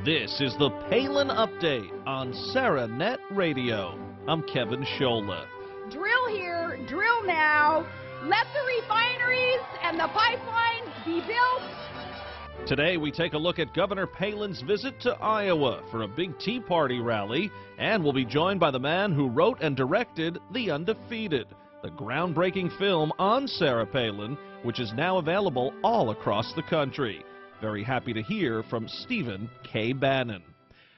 This is the Palin Update on SarahNet Radio. I'm Kevin Scholla. Drill here, drill now. Let the refineries and the pipelines be built. Today we take a look at Governor Palin's visit to Iowa for a big Tea Party rally, and we'll be joined by the man who wrote and directed The Undefeated, the groundbreaking film on Sarah Palin, which is now available all across the country. Very happy to hear from Stephen K. Bannon.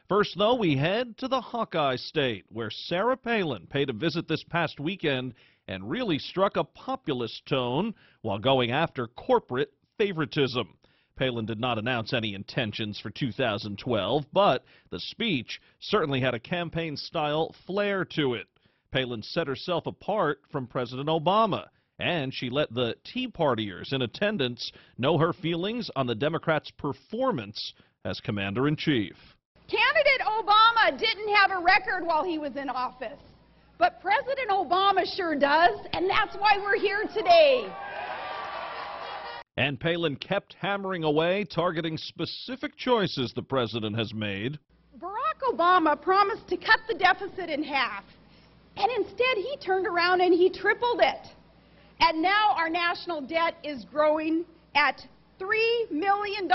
First, though, we head to the Hawkeye State, where Sarah Palin paid a visit this past weekend and really struck a populist tone while going after corporate favoritism. Palin did not announce any intentions for 2012, but the speech certainly had a campaign-style flair to it. Palin set herself apart from President Obama, and she let the Tea Partiers in attendance know her feelings on the Democrats' performance as commander-in-chief. Candidate Obama didn't have a record while he was in office, but President Obama sure does, and that's why we're here today. And Palin kept hammering away, targeting specific choices the president has made. Barack Obama promised to cut the deficit in half, and instead he turned around and he tripled it. And now our national debt is growing at $3 million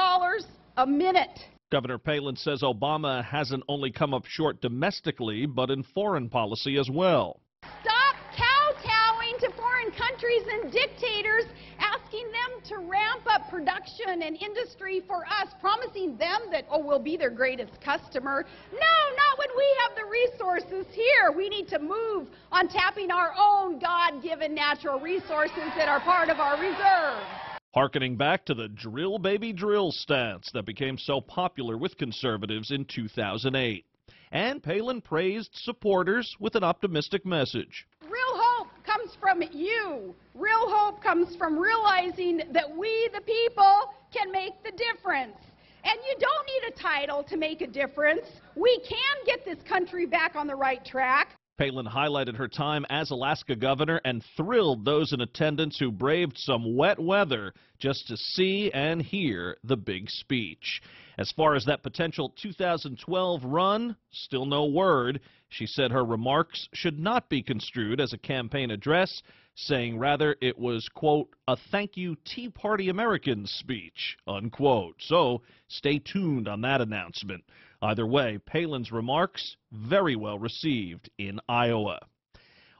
a minute. Governor Palin says Obama hasn't only come up short domestically, but in foreign policy as well. Stop kowtowing to foreign countries and dictators, asking them to ramp up production and industry for us, promising them that, oh, we'll be their greatest customer. No, not when we have the resources here. We need to move on tapping our own God-given natural resources that are part of our reserve. Harkening back to the drill baby drill stance that became so popular with conservatives in 2008. And Palin praised supporters with an optimistic message. Real hope comes from you. Real hope comes from realizing that we, the people, can make the difference. And you don't need a title to make a difference. We can get this country back on the right track. Palin highlighted her time as Alaska governor and thrilled those in attendance who braved some wet weather just to see and hear the big speech. As far as that potential 2012 run, still no word. She said her remarks should not be construed as a campaign address, saying rather it was, quote, a thank you Tea Party Americans speech, unquote. So stay tuned on that announcement. Either way, Palin's remarks very well received in Iowa.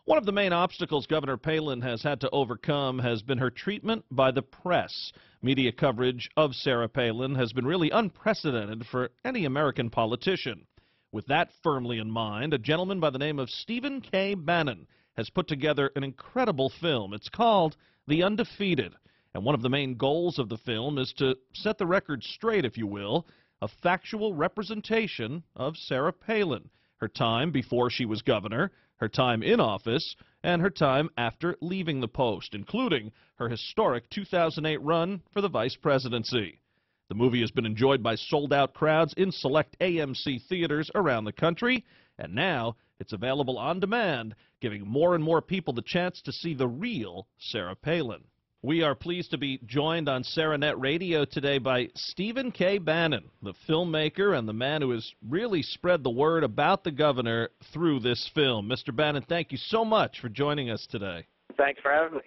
One of the main obstacles Governor Palin has had to overcome has been her treatment by the press. Media coverage of Sarah Palin has been really unprecedented for any American politician. With that firmly in mind, a gentleman by the name of Stephen K. Bannon has put together an incredible film. It's called The Undefeated, and one of the main goals of the film is to set the record straight, if you will, a factual representation of Sarah Palin, her time before she was governor, her time in office, and her time after leaving the post, including her historic 2008 run for the vice presidency. The movie has been enjoyed by sold-out crowds in select AMC theaters around the country, and now it's available on demand, giving more and more people the chance to see the real Sarah Palin. We are pleased to be joined on SarahNet Radio today by Stephen K. Bannon, the filmmaker and the man who has really spread the word about the governor through this film. Mr. Bannon, thank you so much for joining us today. Thanks for having me.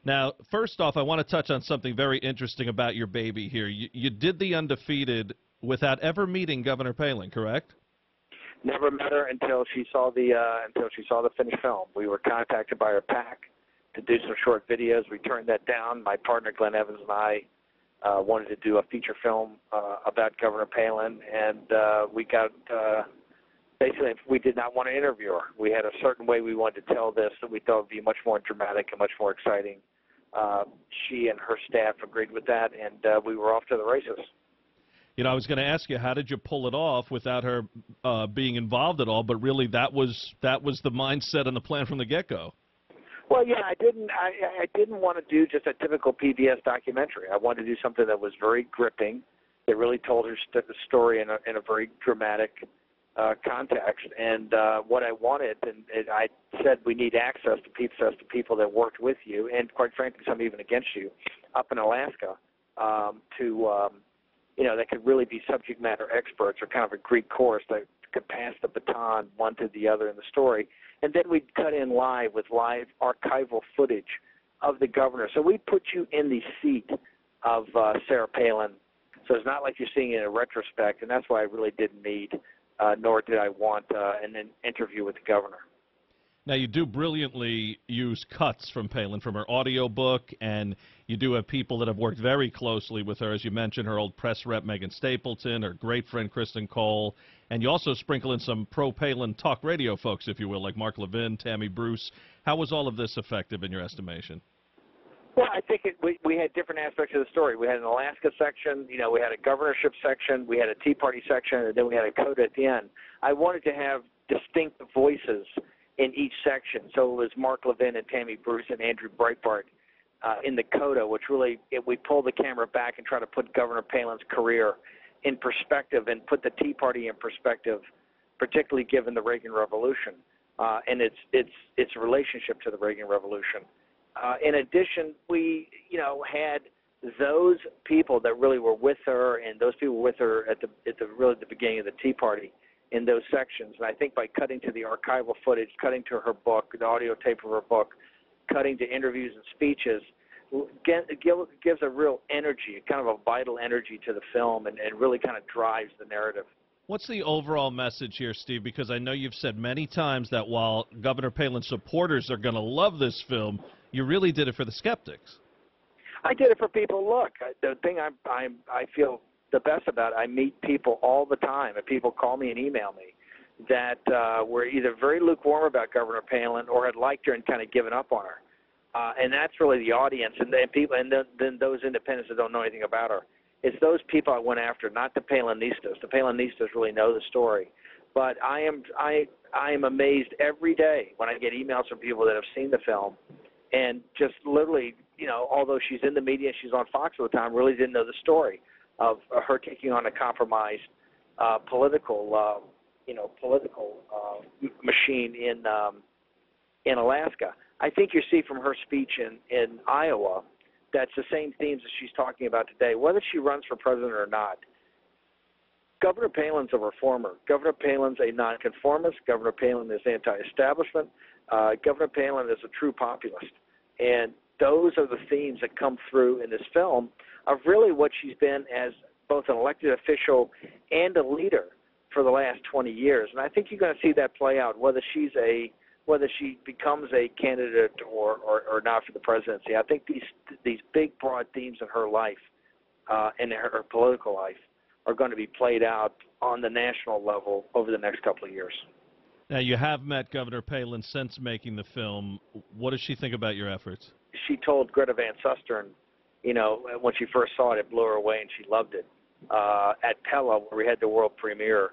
Now, first off, I want to touch on something very interesting about your baby here. You did The Undefeated without ever meeting Governor Palin, correct? Never met her until she saw the finished film. We were contacted by her PAC to do some short videos. We turned that down. My partner Glenn Evans and I wanted to do a feature film about Governor Palin, and we got basically we did not want to interview her. We had a certain way we wanted to tell this that we thought would be much more dramatic and much more exciting. She and her staff agreed with that, and we were off to the races. You know, I was going to ask you, how did you pull it off without her being involved at all? But really, that was the mindset and the plan from the get-go. Well, yeah, I didn't want to do just a typical PBS documentary. I wanted to do something that was very gripping, that really told her story in a very dramatic context. And what I wanted, and I said we need access to people that worked with you, and quite frankly, some even against you, up in Alaska, to that could really be subject matter experts or kind of a Greek chorus that could pass the baton one to the other in the story. And then we'd cut in live with live archival footage of the governor. So we put you in the seat of Sarah Palin. So it's not like you're seeing it in retrospect, and that's why I really didn't need, nor did I want an interview with the governor. Now, you do brilliantly use cuts from Palin, from her audiobook, and you do have people that have worked very closely with her, as you mentioned, her old press rep, Megan Stapleton, her great friend, Kristen Cole, and you also sprinkle in some pro-Palin talk radio folks, if you will, like Mark Levin, Tammy Bruce. How was all of this effective in your estimation? Well, I think we had different aspects of the story. We had an Alaska section, we had a governorship section, we had a Tea Party section, and then we had a coda at the end. I wanted to have distinct voices in each section. So it was Mark Levin and Tammy Bruce and Andrew Breitbart in the coda, which really, we pulled the camera back and try to put Governor Palin's career in perspective and put the Tea Party in perspective, particularly given the Reagan Revolution and its relationship to the Reagan Revolution. In addition, we, had those people that really were with her, and those people with her at the beginning of the Tea Party in those sections. And I think by cutting to the archival footage, cutting to her book, the audio tape of her book, cutting to interviews and speeches, gives a real energy, kind of a vital energy to the film, and really kind of drives the narrative. What's the overall message here, Steve? Because I know you've said many times that while Governor Palin's supporters are going to love this film, you really did it for the skeptics. I did it for people. Look, the thing I feel the best about it, I meet people all the time, and people call me and email me that were either very lukewarm about Governor Palin or had liked her and kind of given up on her. And that's really the audience, and then those independents that don't know anything about her. It's those people I went after, not the Palinistas. The Palinistas really know the story. But I am amazed every day when I get emails from people that have seen the film and just literally, although she's in the media, she's on Fox all the time, really didn't know the story of her taking on a compromised political machine in Alaska. I think you see from her speech in Iowa that's the same themes that she's talking about today, whether she runs for president or not. Governor Palin's a reformer. Governor Palin's a nonconformist. Governor Palin is anti-establishment. Governor Palin is a true populist. And those are the themes that come through in this film of really what she's been as both an elected official and a leader for the last 20 years. And I think you're going to see that play out, whether she becomes a candidate or not for the presidency. I think these big, broad themes in her life and her political life are going to be played out on the national level over the next couple of years. Now, you have met Governor Palin since making the film. What does she think about your efforts? She told Greta Van Susteren, when she first saw it, it blew her away and she loved it. At Pella, where we had the world premiere,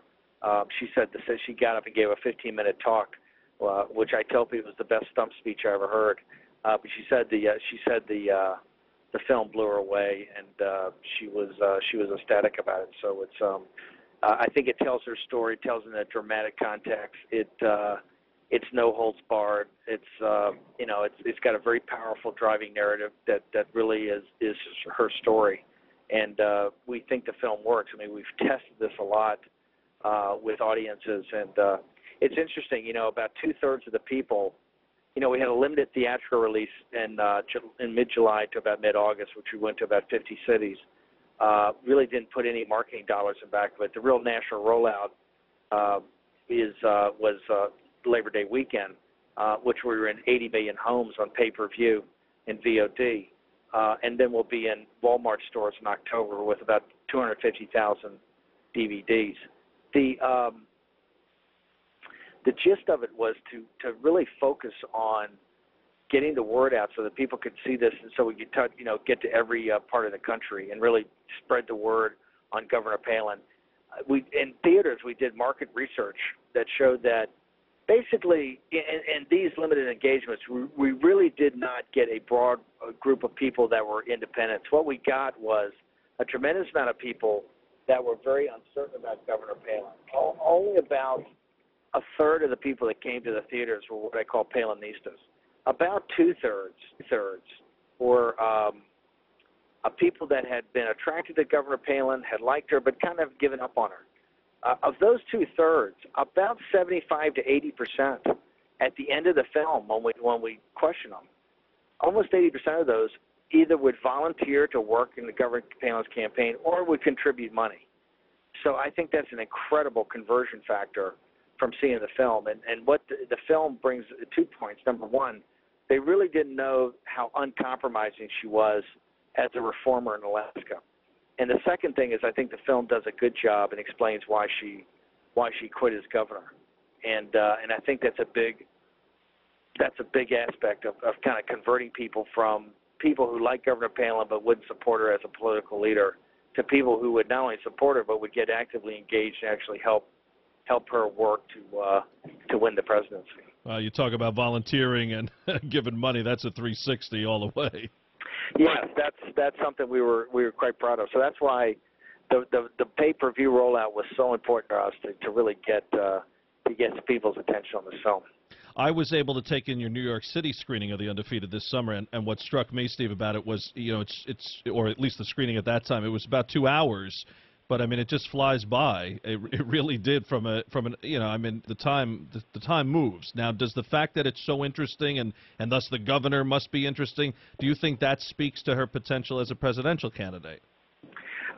she said she got up and gave a 15-minute talk, which I tell people was the best stump speech I ever heard. But she said the film blew her away, and she was ecstatic about it. So it's I think it tells her story, tells in a dramatic context. It's no holds barred. It's got a very powerful driving narrative that really is her story, and we think the film works. I mean, we've tested this a lot with audiences, and it's interesting. About 2/3 of the people. We had a limited theatrical release in mid-July to about mid-August, which we went to about 50 cities. Really didn't put any marketing dollars in back of it. The real national rollout was Labor Day weekend, which we were in 80 million homes on pay-per-view and VOD. And then we'll be in Walmart stores in October with about 250,000 DVDs. The gist of it was to really focus on getting the word out so that people could see this, and so we could get to every part of the country and really spread the word on Governor Palin. In theaters, we did market research that showed that basically in these limited engagements, we really did not get a broad group of people that were independents. What we got was a tremendous amount of people that were very uncertain about Governor Palin. Only about 1/3 of the people that came to the theaters were what I call Palinistas. About 2/3 were people that had been attracted to Governor Palin, had liked her, but kind of given up on her. Of those 2/3, about 75 to 80% at the end of the film, when we question them, almost 80% of those either would volunteer to work in the Governor Palin's campaign or would contribute money. So I think that's an incredible conversion factor from seeing the film. And what the film brings 2 points. Number one, they really didn't know how uncompromising she was as a reformer in Alaska. And the second thing is I think the film does a good job and explains why she quit as governor. And I think that's a big aspect of kind of converting people from people who like Governor Palin but wouldn't support her as a political leader to people who would not only support her but would get actively engaged and actually help her work to win the presidency. You talk about volunteering and giving money. That's a 360 all the way. Yes, that's something we were quite proud of. So that's why the pay-per-view rollout was so important to us to really get people's attention on this film. I was able to take in your New York City screening of The Undefeated this summer, and what struck me, Steve, about it was, it's or at least the screening at that time, it was about 2 hours, but I mean, it just flies by. It really did the time moves. Now, does the fact that it's so interesting and thus the governor must be interesting, do you think that speaks to her potential as a presidential candidate?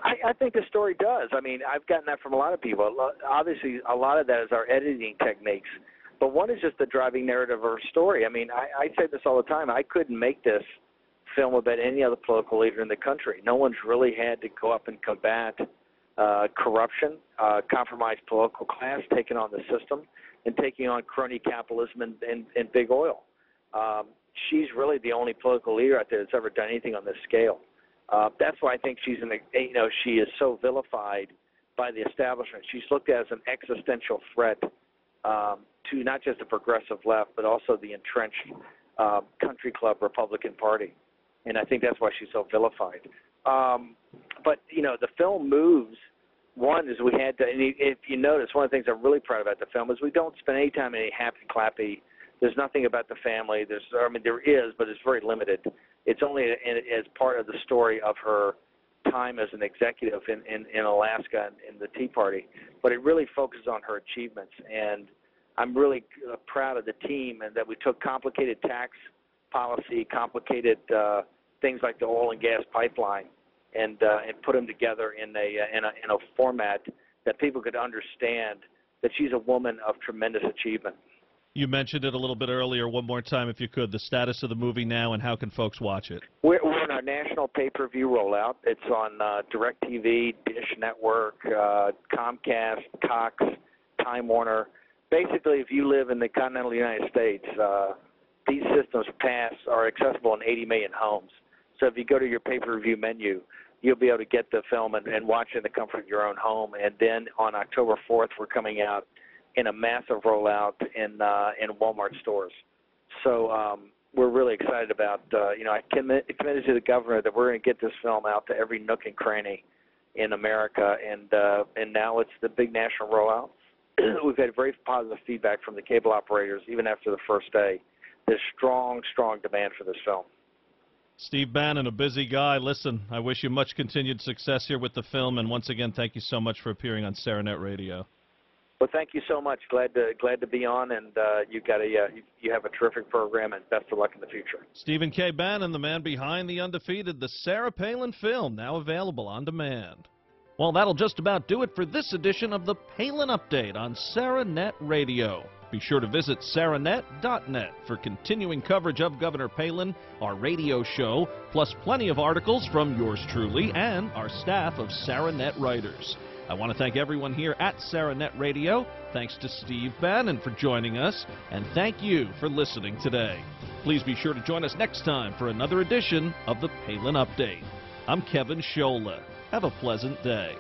I think the story does. I mean, I've gotten that from a lot of people. Obviously, a lot of that is our editing techniques. But one is just the driving narrative of her story. I mean, I say this all the time. I couldn't make this film about any other political leader in the country. No one's really had to go up and combat corruption, compromised political class, taking on the system, and taking on crony capitalism and big oil. She's really the only political leader out there that's ever done anything on this scale. That's why I think she is so vilified by the establishment. She's looked at as an existential threat to not just the progressive left, but also the entrenched country club Republican Party. And I think that's why she's so vilified. But, the film moves. One is we had to, and if you notice, one of the things I'm really proud about the film is we don't spend any time in any happy-clappy. There's nothing about the family. There is, but it's very limited. It's only as part of the story of her time as an executive in Alaska and in the Tea Party. But it really focuses on her achievements. And I'm really proud of the team and that we took complicated tax policy, complicated things like the oil and gas pipeline, and put them together in a format that people could understand that she's a woman of tremendous achievement. You mentioned it a little bit earlier. One more time, if you could, the status of the movie now and how can folks watch it? We're in our national pay-per-view rollout. It's on DirecTV, Dish Network, Comcast, Cox, Time Warner. Basically, if you live in the continental United States, these systems are accessible in 80 million homes. So if you go to your pay-per-view menu, you'll be able to get the film and watch it in the comfort of your own home. And then on October 4th, we're coming out in a massive rollout in Walmart stores. So we're really excited about, I committed to the governor that we're going to get this film out to every nook and cranny in America. And now it's the big national rollout. We've had very positive feedback from the cable operators, even after the first day. There's strong demand for this film. Steve Bannon, a busy guy. Listen, I wish you much continued success here with the film, and once again, thank you so much for appearing on SaraNet Radio. Well, thank you so much. Glad to be on, and you have a terrific program, and best of luck in the future. Stephen K. Bannon, the man behind The Undefeated, the Sarah Palin film, now available on demand. Well, that'll just about do it for this edition of the Palin Update on SaraNet Radio. Be sure to visit SaraNet.net for continuing coverage of Governor Palin, our radio show, plus plenty of articles from yours truly and our staff of SaraNet writers. I want to thank everyone here at SaraNet Radio. Thanks to Steve Bannon for joining us, and thank you for listening today. Please be sure to join us next time for another edition of the Palin Update. I'm Kevin Scholla. Have a pleasant day.